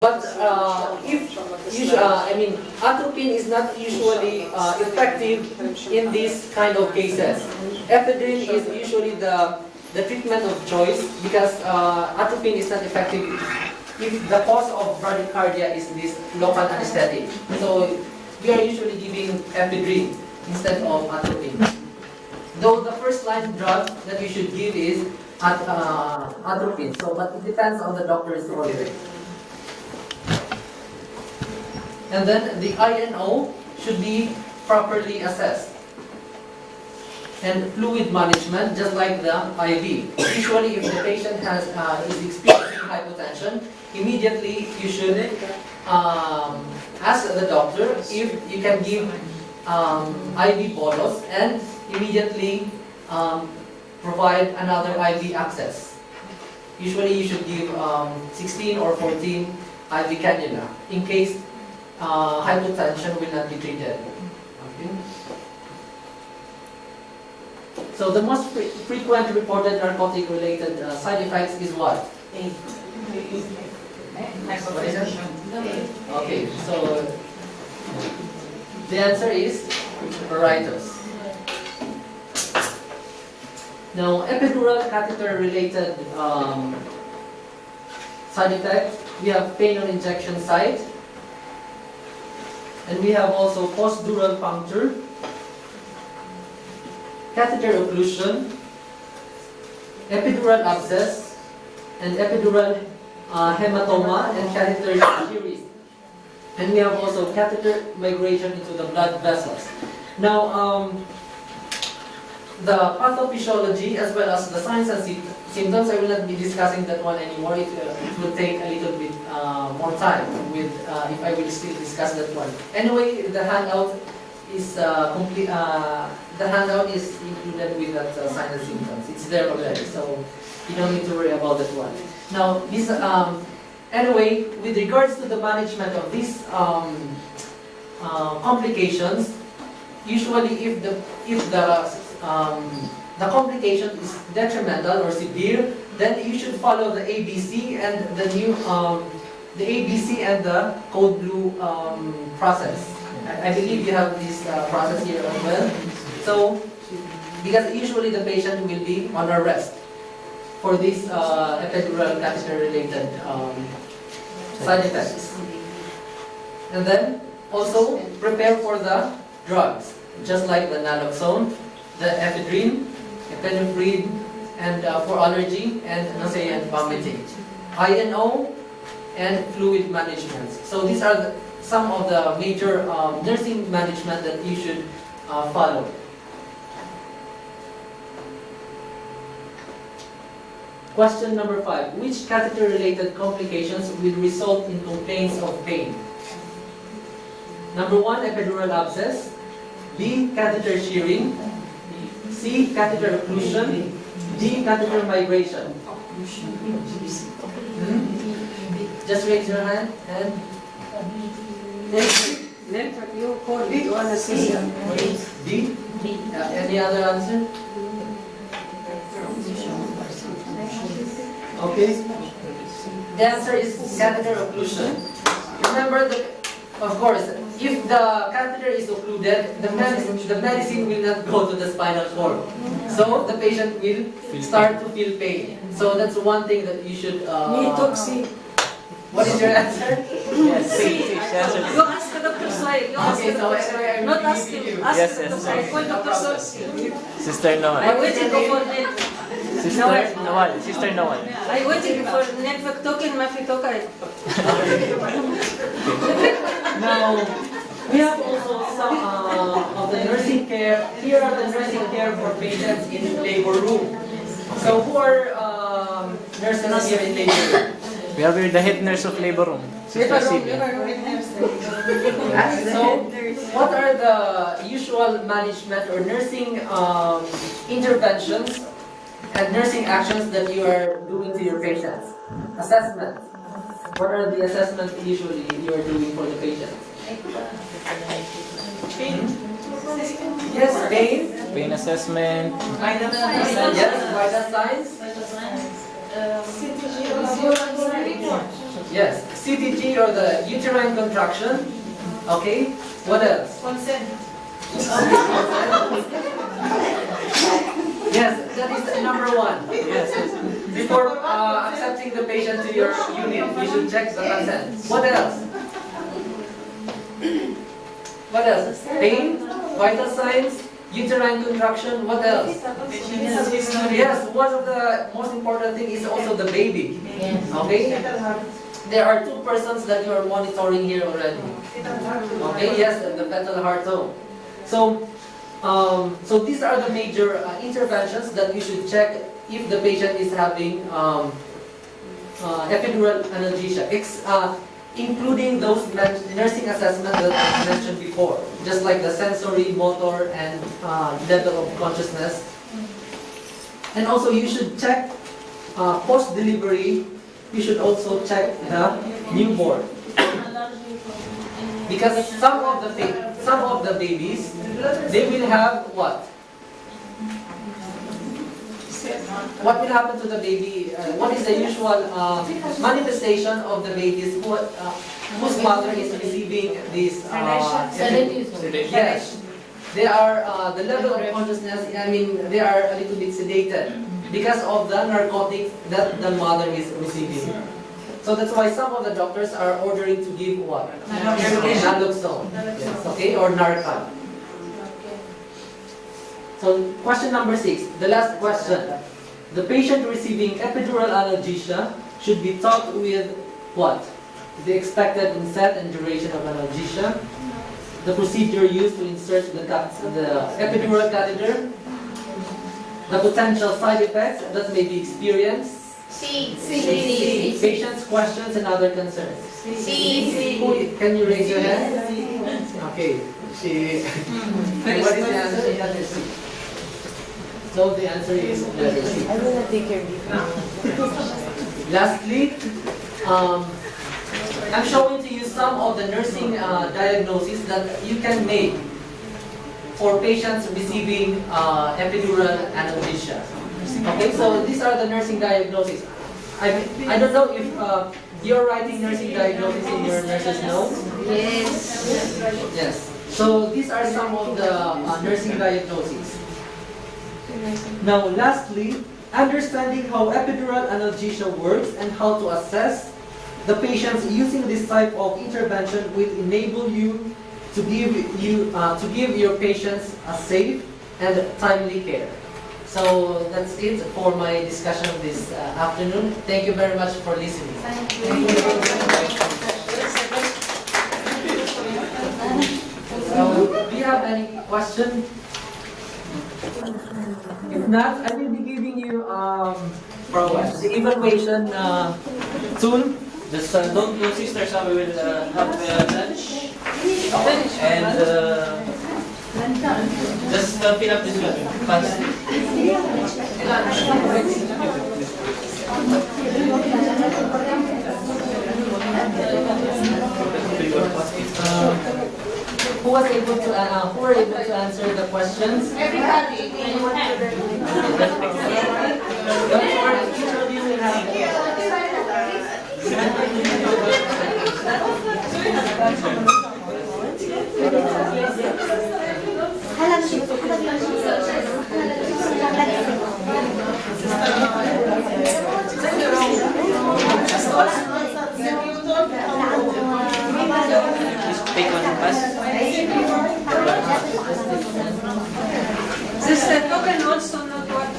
But atropine is not usually effective in these kind of cases. Ephedrine is usually the treatment of choice because atropine is not effective if the cause of bradycardia is this local anesthetic. So we are usually giving ephedrine instead of atropine. Though the first line drug that you should give is atropine. So, but it depends on the doctor's order. And then the INO should be properly assessed. And fluid management, just like the IV. Usually, if the patient is experiencing hypotension, immediately you should ask the doctor if you can give IV bolus and immediately provide another IV access. Usually, you should give 16 or 14 IV cannula in case hypotension will not be treated. Okay. So the most frequent reported narcotic-related side effects is what? What is it? Okay, so the answer is pruritus. Now, epidural catheter-related side effects, we have pain on injection site, and we have also post-dural puncture, catheter occlusion, epidural abscess, and epidural hematoma and catheter shearing. And we have also catheter migration into the blood vessels. Now, the pathophysiology as well as the signs and symptoms, I will not be discussing that one anymore. It will take a little bit more time with if I will still discuss that one. Anyway, the handout is complete. The handout is included with that signs and symptoms. It's there already, so you don't need to worry about that one. Now, this anyway, with regards to the management of these complications, usually if the complication is detrimental or severe, then you should follow the ABC and the ABC and the code blue process. I believe you have this process here as well. So, because usually the patient will be on a rest for these epidural catheter-related side effects. And then also prepare for the drugs, just like the naloxone, the ephedrine, epinephrine, and for allergy, and nausea and vomiting. INO and fluid management. So these are some of the major nursing management that you should follow. Question number 5. Which catheter-related complications will result in complaints of pain? Number 1, epidural abscess. B, catheter shearing. C, catheter occlusion. D, catheter migration. Just raise your hand and... D? Any other answer? Okay. The answer is catheter occlusion. Remember, of course, if the catheter is occluded, the medicine will not go to the spinal cord. So the patient will start to feel pain. So that's one thing that you should... What is your answer? Yes. You ask Dr. Soy. Okay, so anyway, Not ask him. Ask Yes, Dr. yes. Soy. Call Dr. Soy. Sister Noel. I'm waiting for net. Sister Noel. Sister Noel. I'm waiting for network token, Mafi token. Now, we have also some of the nursing care. Here are the nursing care for patients in labor room. So who are nurses here in labor room? We have here the head nurse of labor room, Sister Sylvia. So, what are the usual management or nursing interventions and nursing actions that you are doing to your patients? Assessment. What are the assessments usually you are doing for the patients? Pain. Yes, pain. Pain assessment. Yes, vital signs. Yes. CTG or the uterine contraction. Okay. What else? Consent. Yes, that is number one. Yes, yes. Before accepting the patient to your unit, you should check the consent. What else? What else? Pain, vital signs, uterine contraction. What else? Yes, one of the most important thing is also the baby. Okay? There are two persons that you are monitoring here already. Okay, yes, the fetal heart tone. So these are the major interventions that you should check if the patient is having epidural analgesia, including those nursing assessments that I mentioned before, just like the sensory, motor, and level of consciousness. And also you should check post-delivery. You should also check the newborn, because some of the babies, they will have what? What will happen to the baby? What is the usual manifestation of the babies whose mother is receiving this? Yes, they are the level of consciousness. I mean, they are a little bit sedated because of the narcotics that the mother is receiving. So that's why some of the doctors are ordering to give what? Naloxone. Yes, okay, or Narcan. So question number 6, the last question. The patient receiving epidural analgesia should be taught with what? The expected onset and duration of analgesia, the procedure used to insert the epidural catheter, the potential side effects that may be experienced, patient's questions and other concerns. Can you raise your hand? Okay. What is the answer? Letter C. So the answer is letter C. I will not take care of you. Lastly, I'm showing to you some of the nursing diagnoses that you can make for patients receiving epidural analgesia. Okay, so these are the nursing diagnoses. I don't know if you're writing nursing diagnoses in your nurse's notes. Yes. Yes. So these are some of the nursing diagnoses. Now, lastly, understanding how epidural analgesia works and how to assess the patients using this type of intervention will enable you to give your patients a safe and timely care. So that's it for my discussion this afternoon. Thank you very much for listening. So, do you have any question? If not, I will be giving you the evaluation soon. Just don't go, sisters. We will have lunch. And just fill up this one fast. Who were able to answer the questions? Everybody. Don't worry, each of you will have. Take one pass. Sister, token also not what.